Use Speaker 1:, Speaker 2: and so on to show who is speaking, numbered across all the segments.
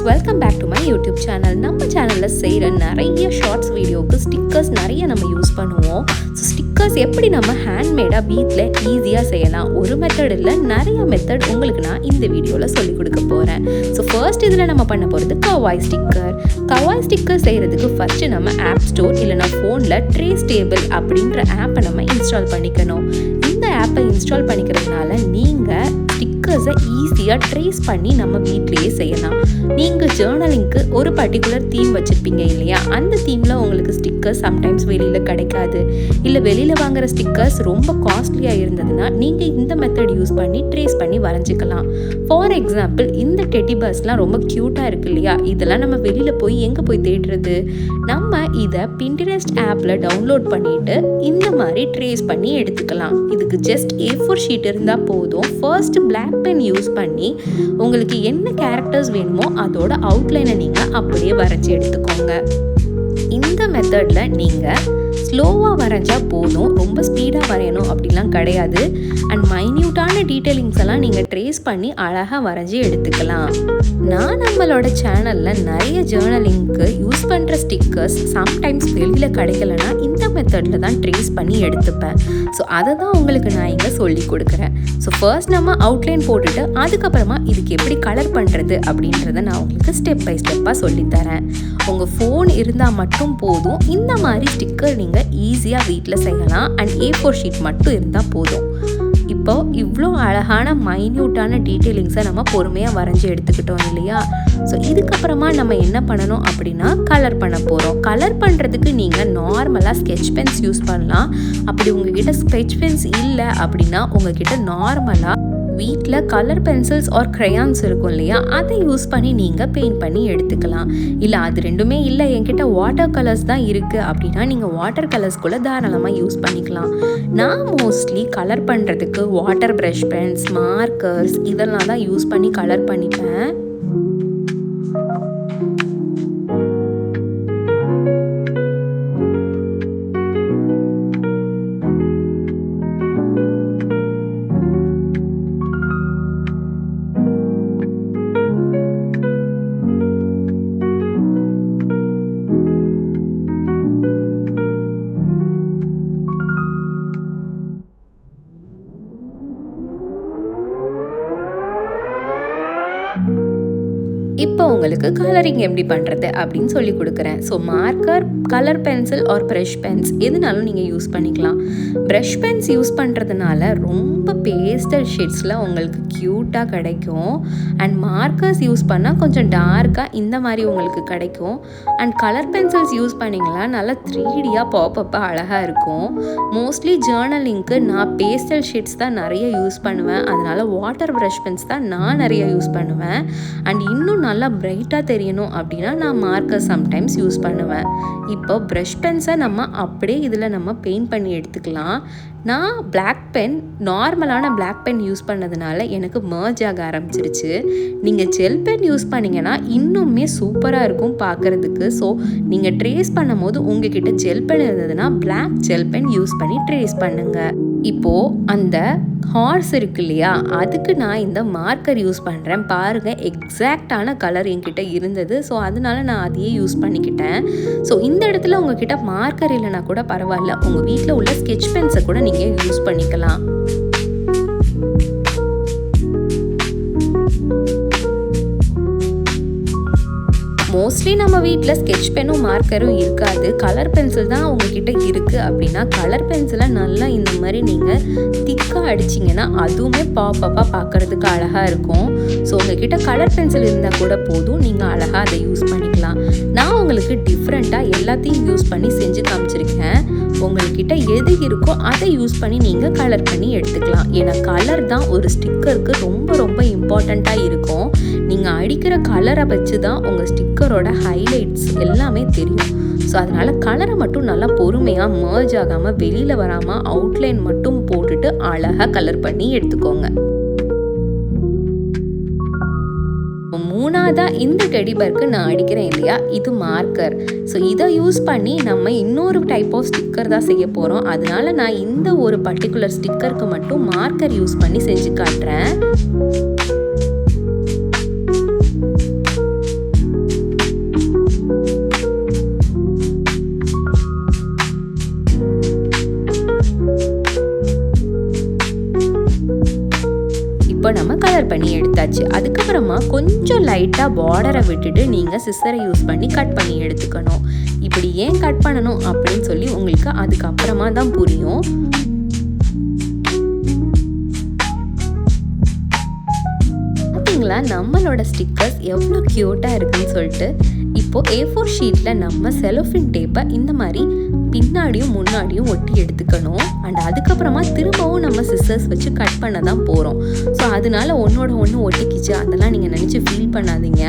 Speaker 1: Welcome back to my YouTube channel. நம்ம சேனலில் செய்கிற நிறைய ஷார்ட்ஸ் வீடியோவுக்கு ஸ்டிக்கர்ஸ் நிறைய நம்ம யூஸ் பண்ணுவோம். ஸோ ஸ்டிக்கர்ஸ் எப்படி நம்ம ஹேண்ட்மேடாக வீட்டில் ஈஸியாக செய்யலாம், ஒரு மெத்தட் இல்லை நிறைய மெத்தட் உங்களுக்கு நான் இந்த வீடியோவில் சொல்லிக் கொடுக்க போகிறேன். ஸோ ஃபர்ஸ்ட் இதில் நம்ம பண்ண போகிறது கவாய் ஸ்டிக்கர் செய்கிறதுக்கு ஃபஸ்ட்டு நம்ம ஆப் ஸ்டோர் இல்லைனா ஃபோனில் ட்ரேஸ் டேபிள் அப்படின்ற ஆப்பை நம்ம இன்ஸ்டால் பண்ணிக்கணும். இந்த ஆப்பை இன்ஸ்டால் பண்ணிக்கிறதுனால நீங்கள் ஸ்டிக்கர்ஸை ஈஸியாக ட்ரேஸ் பண்ணி நம்ம வீட்லேயே செய்யலாம். நீங்கள் ஜேர்னலிங்க்கு ஒரு பர்டிகுலர் தீம் வச்சுருப்பீங்க இல்லையா, அந்த தீமில் உங்களுக்கு ஸ்டிக்கர்ஸ் சம்டைம்ஸ் வெளியில் கிடைக்காது, இல்லை வெளியில் வாங்குகிற ஸ்டிக்கர்ஸ் ரொம்ப காஸ்ட்லியாக இருந்ததுன்னா நீங்கள் இந்த மெத்தட் யூஸ் பண்ணி ட்ரேஸ் பண்ணி வரைஞ்சிக்கலாம். ஃபார் எக்ஸாம்பிள், இந்த டெடி பர்ஸ்லாம் ரொம்ப க்யூட்டாக இருக்கு இல்லையா, இதெல்லாம் நம்ம வெளியில் போய் எங்கே போய் தேடுறது? நம்ம இதை பின்ட்ரெஸ்ட் ஆப்பில் டவுன்லோட் பண்ணிவிட்டு இந்த மாதிரி ட்ரேஸ் பண்ணி எடுத்துக்கலாம். இதுக்கு ஜஸ்ட் A4 ஷீட் இருந்தால் போதும். ஃபர்ஸ்ட் பிளாக் பென் யூஸ் பண்ணி உங்களுக்கு என்ன கேரக்டர்ஸ் வேணுமோ அதோட அவுட்லைனை நீங்கள் அப்படியே வரைஞ்சி எடுத்துக்கோங்க. இந்த மெத்தடில் நீங்கள் ஸ்லோவாக வரைஞ்சா போதும், ரொம்ப ஸ்பீடாக வரையணும் அப்படிலாம் கிடையாது. அண்ட் மைன்யூட்டான டீட்டெயிலிங்ஸ் எல்லாம் நீங்கள் ட்ரேஸ் பண்ணி அழகாக வரைஞ்சி எடுத்துக்கலாம். நான் நம்மளோட சேனலில் நிறைய ஜேர்னலிங்க்கு யூஸ் பண்ணுற ஸ்டிக்கர்ஸ் சம்டைம்ஸ் வெளியில் கிடைக்கலன்னா இந்த மெத்தடில் தான் ட்ரேஸ் பண்ணி எடுத்துப்பேன். ஸோ அதை தான் உங்களுக்கு நான் இங்கே சொல்லி கொடுக்குறேன். ஸோ ஃபர்ஸ்ட் நம்ம அவுட்லைன் போட்டுட்டு அதுக்கப்புறமா இதுக்கு எப்படி கலர் பண்ணுறது அப்படின்றத நான் உங்களுக்கு ஸ்டெப் பை ஸ்டெப்பாக சொல்லித்தரேன். உங்கள் ஃபோன் இருந்தால் மட்டும் போதும், இந்த மாதிரி ஸ்டிக்கர் நீங்கள் ஈஸியாக வீட்டில் செய்யலாம். அண்ட் A4 ஷீட் மட்டும் இருந்தால் போதும். இப்போ இவ்வளோ அழகான மைன்யூட்டான டீட்டெயிலிங்ஸை நம்ம பொறுமையாக வரைஞ்சி எடுத்துக்கிட்டோம் இல்லையா. ஸோ இதுக்கப்புறமா நம்ம என்ன பண்ணணும் அப்படின்னா கலர் பண்ண போகிறோம். கலர் பண்ணுறதுக்கு நீங்கள் நார்மலாக ஸ்கெட்ச் பென்ஸ் யூஸ் பண்ணலாம். அப்படி உங்ககிட்ட ஸ்கெட்ச் பென்ஸ் இல்லை அப்படின்னா உங்ககிட்ட நார்மலாக வீட்டில் கலர் பென்சில்ஸ் ஆர் க்ரையான்ஸ் இருக்கும் இல்லையா, அதை யூஸ் பண்ணி நீங்கள் பெயிண்ட் பண்ணி எடுத்துக்கலாம். இல்லை அது ரெண்டுமே இல்லை, என்கிட்ட வாட்டர் கலர்ஸ் தான் இருக்குது அப்படின்னா நீங்கள் வாட்டர் கலர்ஸ்குள்ளே தாராளமாக யூஸ் பண்ணிக்கலாம். நான் மோஸ்ட்லி கலர் பண்ணுறதுக்கு வாட்டர் ப்ரஷ் பென்ஸ், மார்க்கர்ஸ் இதெல்லாம் தான் யூஸ் பண்ணி கலர் பண்ணிப்பேன். இப்போ உங்களுக்கு கலரிங் எப்படி பண்ணுறது அப்படின்னு சொல்லி கொடுக்குறேன். So marker, colour pencil or brush pens எதுனாலும் நீங்கள் யூஸ் பண்ணிக்கலாம். ப்ரஷ் பென்ஸ் யூஸ் பண்ணுறதுனால ரொம்ப பேஸ்டல் ஷேட்ஸில் உங்களுக்கு க்யூட்டாக கிடைக்கும். அண்ட் மார்க்கர்ஸ் யூஸ் பண்ணால் கொஞ்சம் டார்க்காக இந்த மாதிரி உங்களுக்கு கிடைக்கும். அண்ட் கலர் பென்சில்ஸ் யூஸ் பண்ணிங்கன்னா நல்லா 3Dயாக பாப்பப்பாக அழகாக இருக்கும். மோஸ்ட்லி ஜேர்னலிங்க்கு நான் பேஸ்டல் ஷேட்ஸ் தான் நிறைய யூஸ் பண்ணுவேன். அதனால் வாட்டர் ப்ரஷ் பென்ஸ் தான் நான் நிறைய யூஸ் பண்ணுவேன். அண்ட் இன்னும் நல்லா பிரைட்டாக தெரியணும் அப்படின்னா நான் மார்க்கர் சம்டைம்ஸ் யூஸ் பண்ணுவேன். இப்போ ப்ரஷ் பென்ஸை நம்ம அப்படியே இதில் நம்ம பெயிண்ட் பண்ணி எடுத்துக்கலாம். நான் பிளாக் பென், நார்மலான பிளாக் பென் யூஸ் பண்ணதுனால எனக்கு மர்ஜ் ஆக ஆரம்பிச்சிருச்சு. நீங்கள் ஜெல் பென் யூஸ் பண்ணிங்கன்னா இன்னுமே சூப்பராக இருக்கும் பார்க்குறதுக்கு. ஸோ நீங்கள் ட்ரேஸ் பண்ணும் போது உங்ககிட்ட ஜெல் பென் இருந்ததுன்னா பிளாக் ஜெல் பென் யூஸ் பண்ணி ட்ரேஸ் பண்ணுங்கள். இப்போது அந்த ஹார்ஸ் இருக்கு இல்லையா, அதுக்கு நான் இந்த மார்க்கர் யூஸ் பண்ணுறேன். பாருங்கள், எக்ஸாக்டான கலர் என்கிட்ட இருந்தது. ஸோ அதனால நான் அதையே யூஸ் பண்ணிக்கிட்டேன். ஸோ இந்த இடத்துல உங்ககிட்ட மார்க்கர் இல்லைனா கூட பரவாயில்ல, உங்கள் வீட்டில் உள்ள ஸ்கெட்ச் பென்ஸை கூட நீங்கள் யூஸ் பண்ணிக்கலாம். மோஸ்ட்லி நம்ம வீட்டில் ஸ்கெட்ச் பென்னும் மார்க்கரும் இருக்காது, கலர் பென்சில் தான் உங்ககிட்ட இருக்குது அப்படின்னா கலர் பென்சிலை நல்லா இந்த மாதிரி நீங்கள் திக்காக அடிச்சிங்கன்னா அதுவுமே பாப்பப்பாக பார்க்குறதுக்கு அழகாக இருக்கும். ஸோ உங்ககிட்ட கலர் பென்சில் இருந்தால் கூட போதும், நீங்கள் அழகாக அதை யூஸ் பண்ணிக்கலாம். நான் உங்களுக்கு டிஃப்ரெண்ட்டாக எல்லாத்தையும் யூஸ் பண்ணி செஞ்சு காமிச்சிருக்கேன். உங்கள்கிட்ட எது இருக்கோ அதை யூஸ் பண்ணி நீங்கள் கலர் பண்ணி எடுத்துக்கலாம். ஏன்னா கலர் தான் ஒரு ஸ்டிக்கருக்கு ரொம்ப ரொம்ப இம்பார்ட்டண்ட்டாக இருக்கும். நீங்கள் அடிக்கிற கலரை வச்சு தான் உங்கள் ஸ்டிக்கரோட ஹைலைட்ஸ் எல்லாமே தெரியும். ஸோ அதனால் கலரை மட்டும் நல்லா பொறுமையாக மர்ஜ் ஆகாமல் வெளியில் வராமல் அவுட்லைன் மட்டும் போட்டுட்டு அழகாக கலர் பண்ணி எடுத்துக்கோங்க. மூணாவதாக இந்த டெடி பர்க்கு நான் அடிக்கிறேன் இல்லையா, இது மார்க்கர். ஸோ இதை யூஸ் பண்ணி நம்ம இன்னொரு டைப் ஆஃப் ஸ்டிக்கர் தான் செய்ய போகிறோம். அதனால நான் இந்த ஒரு பர்டிகுலர் ஸ்டிக்கருக்கு மட்டும் மார்க்கர் யூஸ் பண்ணி செஞ்சு காட்டுறேன். இப்போ நம்ம கலர் பண்ணி எடுத்தாச்சு. அதுக்கப்புறமா கொஞ்சம் லைட்டாக பார்டரை விட்டுட்டு நீங்கள் சிசரை யூஸ் பண்ணி கட் பண்ணி எடுத்துக்கணும். இப்படி ஏன் கட் பண்ணணும் அப்படின்னு சொல்லி உங்களுக்கு அதுக்கப்புறமா தான் புரியும். பார்த்தீங்களா நம்மளோட ஸ்டிக்கர்ஸ் எவ்வளோ க்யூட்டாக இருக்குன்னு சொல்லிட்டு. இப்போது A4 ஷீட்டில் நம்ம செலோஃபின் டேப்பை இந்த மாதிரி பின்னாடியும் முன்னாடியும் ஒட்டி எடுத்துக்கணும். அண்ட் அதுக்கப்புறமா திரும்பவும் நம்ம சிசர்ஸ் வச்சு கட் பண்ண தான் போகிறோம். ஸோ அதனால ஒன்றோட ஒன்று ஒட்டிக்கிச்சு அதெல்லாம் நீங்கள் நினச்சி ஃபீல் பண்ணாதீங்க.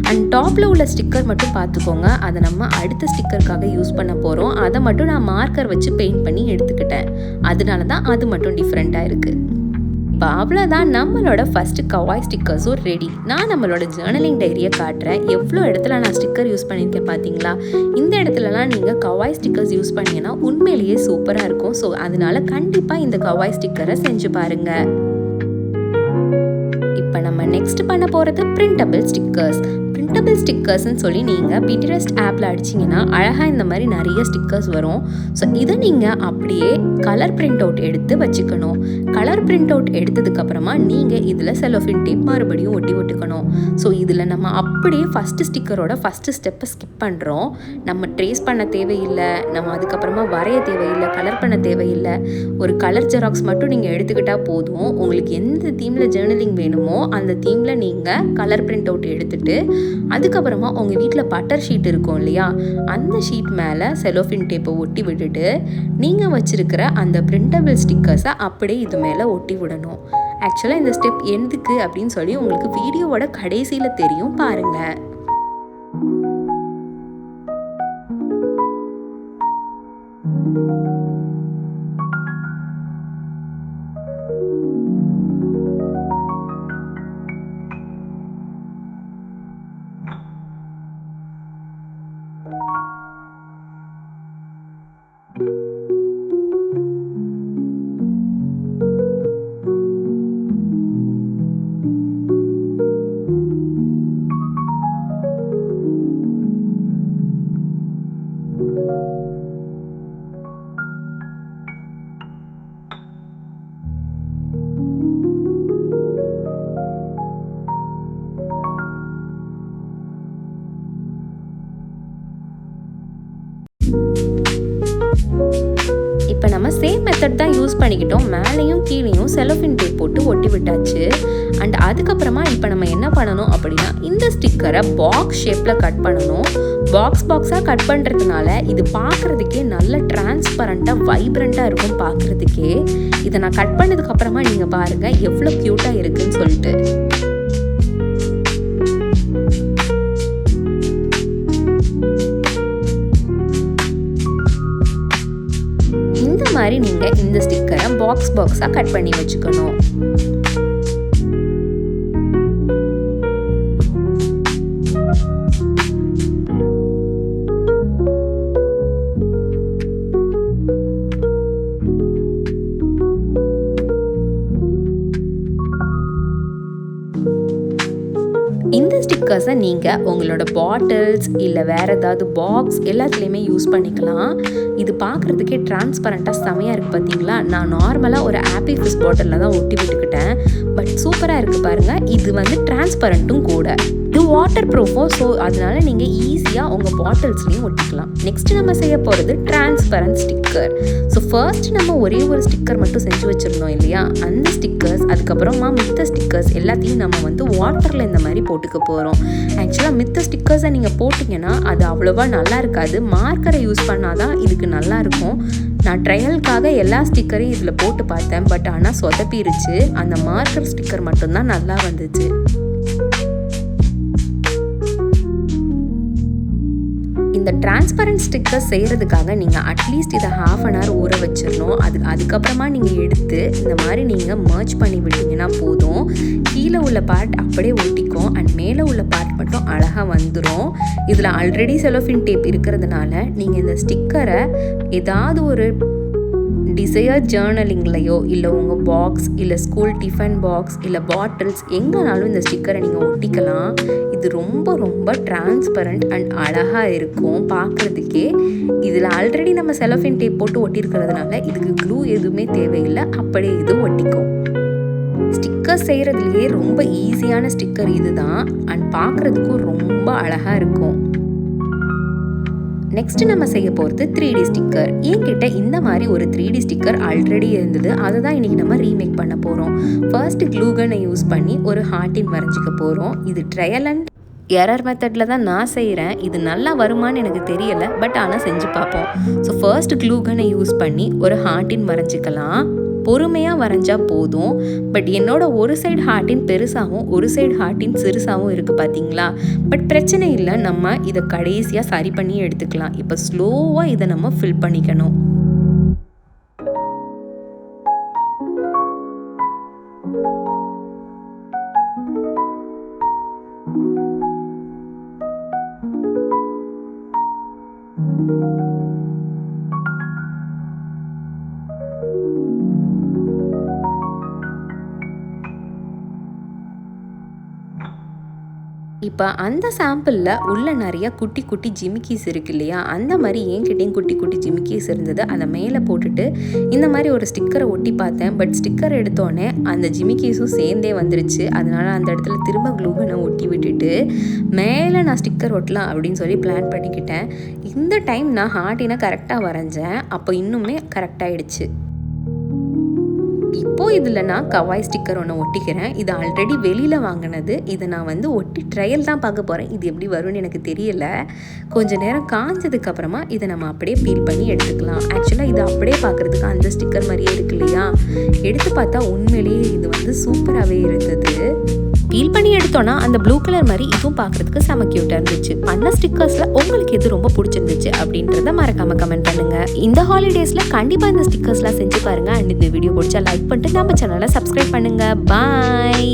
Speaker 1: அண்ட் டாப்பில் உள்ள ஸ்டிக்கர் மட்டும் பார்த்துக்கோங்க. அதை நம்ம அடுத்த ஸ்டிக்கருக்காக யூஸ் பண்ண போகிறோம். அதை மட்டும் நான் மார்க்கர் வச்சு பெயிண்ட் பண்ணி எடுத்துக்கிட்டேன். அதனால தான் அது மட்டும் டிஃப்ரெண்ட்டாக இருக்குது. இப்போ அவ்வளோதான், நம்மளோட ஃபஸ்ட்டு கவாய் ஸ்டிக்கர்ஸும் ரெடி. நான் நம்மளோட ஜேர்னலிங் டைரியை காட்டுறேன். எவ்வளோ இடத்துல நான் ஸ்டிக்கர் யூஸ் பண்ணியிருக்கேன் பார்த்தீங்களா? இந்த இடத்துலலாம் நீங்கள் கவாய் ஸ்டிக்கர்ஸ் யூஸ் பண்ணிங்கன்னா உண்மையிலேயே சூப்பராக இருக்கும். ஸோ அதனால கண்டிப்பாக இந்த கவாய் ஸ்டிக்கரை செஞ்சு பாருங்கள். இப்போ நம்ம நெக்ஸ்ட் பண்ண போகிறது பிரிண்டபிள் ஸ்டிக்கர்ஸ். பிரிண்டபிள் ஸ்டிக்கர்ஸ்ன்னு சொல்லி நீங்கள் Pinterest ஆப்பில் அடிச்சிங்கன்னா அழகாக இந்த மாதிரி நிறைய ஸ்டிக்கர்ஸ் வரும். ஸோ இதை நீங்கள் அப்படியே கலர் பிரிண்ட் அவுட் எடுத்து வச்சுக்கணும். கலர் பிரிண்ட் அவுட் எடுத்ததுக்கப்புறமா நீங்கள் இதில் செலோஃபின் டேப் மறுபடியும் ஒட்டிக்கணும். ஸோ இதில் நம்ம அப்படியே ஃபஸ்ட்டு ஸ்டிக்கரோட ஃபஸ்ட்டு ஸ்டெப்பை ஸ்கிப் பண்ணுறோம். நம்ம ட்ரேஸ் பண்ண தேவையில்லை, நம்ம அதுக்கப்புறமா வரைய தேவையில்லை, கலர் பண்ண தேவையில்லை. ஒரு கலர் ஜெராக்ஸ் மட்டும் நீங்கள் எடுத்துக்கிட்டால் போதும். உங்களுக்கு எந்த தீமில் ஜேர்னலிங் வேணுமோ அந்த தீமில் நீங்கள் கலர் பிரிண்ட் அவுட் எடுத்துகிட்டு அதுக்கப்புறமா உங்கள் வீட்டில் பட்டர் ஷீட் இருக்கும் இல்லையா, அந்த ஷீட் மேலே செலோஃபின் டேப்பை ஒட்டி விட்டுட்டு நீங்கள் வச்சுருக்கிற அந்த பிரிண்டபிள் ஸ்டிக்கர்ஸை அப்படியே இது மேலே ஒட்டி விடணும். ஆக்சுவலாக இந்த ஸ்டெப் எதுக்கு அப்படின்னு சொல்லி உங்களுக்கு வீடியோவோட கடைசியில் தெரியும், பாருங்கள். இப்போ நம்ம சேம் மெத்தட் தான் யூஸ் பண்ணிக்கிட்டோம். மேலேயும் கீழேயும் செலோஃபின் டேப் போட்டு ஒட்டி விட்டாச்சு. அண்ட் அதுக்கப்புறமா இப்போ நம்ம என்ன பண்ணணும் அப்படின்னா இந்த ஸ்டிக்கரை பாக்ஸ் ஷேப்பில் கட் பண்ணணும். பாக்ஸாக கட் பண்ணுறதுனால இது பார்க்குறதுக்கே நல்ல டிரான்ஸ்பரண்ட்டாக வைப்ரண்ட்டாக இருக்கும் பார்க்குறதுக்கே. இதை நான் கட் பண்ணதுக்கப்புறமா நீங்கள் பாருங்கள் எவ்வளோ க்யூட்டாக இருக்குதுன்னு சொல்லிட்டு. இந்த மாதிரி நீங்கள் இந்த ஸ்டிக்கரை பாக்ஸாக கட் பண்ணி வச்சுக்கணும். இந்த ஸ்டிக்கர்ஸை நீங்கள் உங்களோட பாட்டில்ஸ் இல்லை வேறு ஏதாவது பாக்ஸ் எல்லாத்துலேயுமே யூஸ் பண்ணிக்கலாம். இது பார்க்குறதுக்கே டிரான்ஸ்பரண்ட்டாக செமையாக இருக்குது பார்த்தீங்களா? நான் நார்மலாக ஒரு ஆப்பி ஃபிஷ் பாட்டிலில் தான் ஒட்டி விட்டுக்கிட்டேன். பட் சூப்பராக இருக்குது பாருங்கள். இது வந்து டிரான்ஸ்பரண்ட்டும் கூட. இது வாட்டர் ப்ரூஃபும். ஸோ அதனால் நீங்கள் ஈஸியாக உங்கள் பாட்டில்ஸ்லேயும் ஒட்டிக்கலாம். நெக்ஸ்ட் நம்ம செய்ய போகிறது டிரான்ஸ்பரண்ட் ஸ்டிக்கர். ஸோ ஃபர்ஸ்ட் நம்ம ஒரே ஒரு ஸ்டிக்கர் மட்டும் செஞ்சு வச்சுருந்தோம் இல்லையா, அந்த ஸ்டிக்கர்ஸ் அதுக்கப்புறமா மித்த ஸ்டிக்கர்ஸ் எல்லாத்தையும் நம்ம வந்து வாட்டரில் இந்த மாதிரி போட்டுக்க போகிறோம். ஆக்சுவலாக மித்த ஸ்டிக்கர்ஸை நீங்கள் போட்டிங்கன்னா அது அவ்வளோவா நல்லா இருக்காது. மார்க்கரை யூஸ் பண்ணால் தான் இதுக்கு நல்லாயிருக்கும். நான் ட்ரையலுக்காக எல்லா ஸ்டிக்கரையும் இதில் போட்டு பார்த்தேன். பட் ஆனால் சொதப்பிருச்சு. அந்த மார்க்கர் ஸ்டிக்கர் மட்டும்தான் நல்லா வந்துச்சு. இந்த டிரான்ஸ்பரண்ட் ஸ்டிக்கர் செய்கிறதுக்காக நீங்கள் அட்லீஸ்ட் இதை 1/2 an hour ஊற வச்சிடணும். அதுக்கப்புறமா நீங்கள் எடுத்து இந்த மாதிரி நீங்கள் மர்ஜ் பண்ணி விட்டிங்கன்னா போதும். கீழே உள்ள பார்ட் அப்படியே ஒட்டிக்கும் அண்ட் மேலே உள்ள பார்ட் மட்டும் அழகாக வந்துடும். இதில் ஆல்ரெடி செலோஃபின் டேப் இருக்கிறதுனால நீங்கள் இந்த ஸ்டிக்கரை ஏதாவது ஒரு டிசையர் ஜேர்னலிங்லையோ இல்லை உங்கள் பாக்ஸ் இல்லை ஸ்கூல் டிஃபன் பாக்ஸ் இல்லை பாட்டில்ஸ் எங்கேனாலும் இந்த ஸ்டிக்கரை நீங்கள் ஒட்டிக்கலாம். இது ரொம்ப ரொம்ப டிரான்ஸ்பரண்ட் அண்ட் அழகாக இருக்கும் பார்க்குறதுக்கே. இதில் ஆல்ரெடி நம்ம செலோஃபின் டேப் போட்டு ஒட்டியிருக்கிறதுனால இதுக்கு க்ளூ எதுவுமே தேவையில்லை, அப்படியே இது ஒட்டிக்கும். ஸ்டிக்கர் செய்கிறதுலையே ரொம்ப ஈஸியான ஸ்டிக்கர் இதுதான். அண்ட் பார்க்குறதுக்கும் ரொம்ப அழகாக இருக்கும். நெக்ஸ்ட் நம்ம செய்ய போகிறது 3D ஸ்டிக்கர். என்கிட்ட இந்த மாதிரி ஒரு 3D ஸ்டிக்கர் ஆல்ரெடி இருந்தது. அதை தான் இன்றைக்கி நம்ம ரீமேக் பண்ண போகிறோம். ஃபர்ஸ்ட்டு க்ளூகனை யூஸ் பண்ணி ஒரு ஹார்ட்டின் வரைஞ்சிக்க போகிறோம். இது ட்ரையல் அண்ட் எரர் மெத்தடில் தான் நான் செய்கிறேன். இது நல்லா வருமானு எனக்கு தெரியலை, பட் ஆனால் செஞ்சு பார்ப்போம். ஸோ ஃபர்ஸ்ட் க்ளூகனை யூஸ் பண்ணி ஒரு ஹார்ட்டின் வரைஞ்சிக்கலாம். பொறுமையாக வரைஞ்சா போதும். பட் என்னோட ஒரு சைடு ஹார்ட்டின் பெருசாகவும் ஒரு சைடு ஹார்ட்டின் சிறுசாகவும் இருக்குது பார்த்தீங்களா. பட் பிரச்சனை இல்லை, நம்ம இதை கடைசியாக சரி பண்ணி எடுத்துக்கலாம். இப்போ ஸ்லோவாக இதை நம்ம ஃபில் பண்ணிக்கணும். இப்போ அந்த சாம்பிளில் உள்ள நிறைய குட்டி குட்டி ஜிமிக்கீஸ் இருக்கு இல்லையா, அந்த மாதிரி என்கிட்டையும் குட்டி குட்டி ஜிமிக்கீஸ் இருந்தது. அதை மேலே போட்டுட்டு இந்த மாதிரி ஒரு ஸ்டிக்கரை ஒட்டி பார்த்தேன். பட் ஸ்டிக்கர் எடுத்தோடனே அந்த ஜிமிக்கீஸும் சேர்ந்தே வந்துருச்சு. அதனால் அந்த இடத்துல திரும்ப க்ளூகனை ஒட்டி விட்டுட்டு மேலே நான் ஸ்டிக்கர் ஒட்டலாம் அப்படின்னு சொல்லி பிளான் பண்ணிக்கிட்டேன். இந்த டைம் நான் ஹார்ட்டினை கரெக்டாக வரைஞ்சேன். அப்போ இன்னுமே கரெக்டாகிடுச்சு. இப்போது இதில் நான் கவாய் ஸ்டிக்கர் ஒன்று ஒட்டிக்கிறேன். இது ஆல்ரெடி வெளியில் வாங்கினது. இதை நான் வந்து ஒட்டி ட்ரையல் தான் பார்க்க போகிறேன். இது எப்படி வரும்னு எனக்கு தெரியல. கொஞ்சம் நேரம் காஞ்சதுக்கப்புறமா இதை நம்ம அப்படியே பீல் பண்ணி எடுத்துக்கலாம். ஆக்சுவலாக இது அப்படியே பார்க்குறதுக்கு அந்த ஸ்டிக்கர் மாதிரியே இருக்கு இல்லையா. எடுத்து பார்த்தா உண்மையிலேயே இது வந்து சூப்பராகவே இருந்தது. பீல் பண்ணி எடுத்தோன்னா அந்த ப்ளூ கலர் மாதிரி இதுவும் பார்க்குறதுக்கு செம க்யூட்டாக இருந்துச்சு. பண்ண ஸ்டிக்கர்ஸில் உங்களுக்கு எது ரொம்ப பிடிச்சிருந்துச்சு அப்படின்றத மறக்காமல் கமெண்ட் பண்ணுங்கள். இந்த ஹாலிடேஸில் கண்டிப்பாக இந்த ஸ்டிக்கர்ஸ்லாம் செஞ்சு பாருங்கள். அண்ட் இந்த வீடியோ பிடிச்சா லைக் பண்ணிட்டு நம்ம சேனலை சப்ஸ்கிரைப் பண்ணுங்கள். பாய்.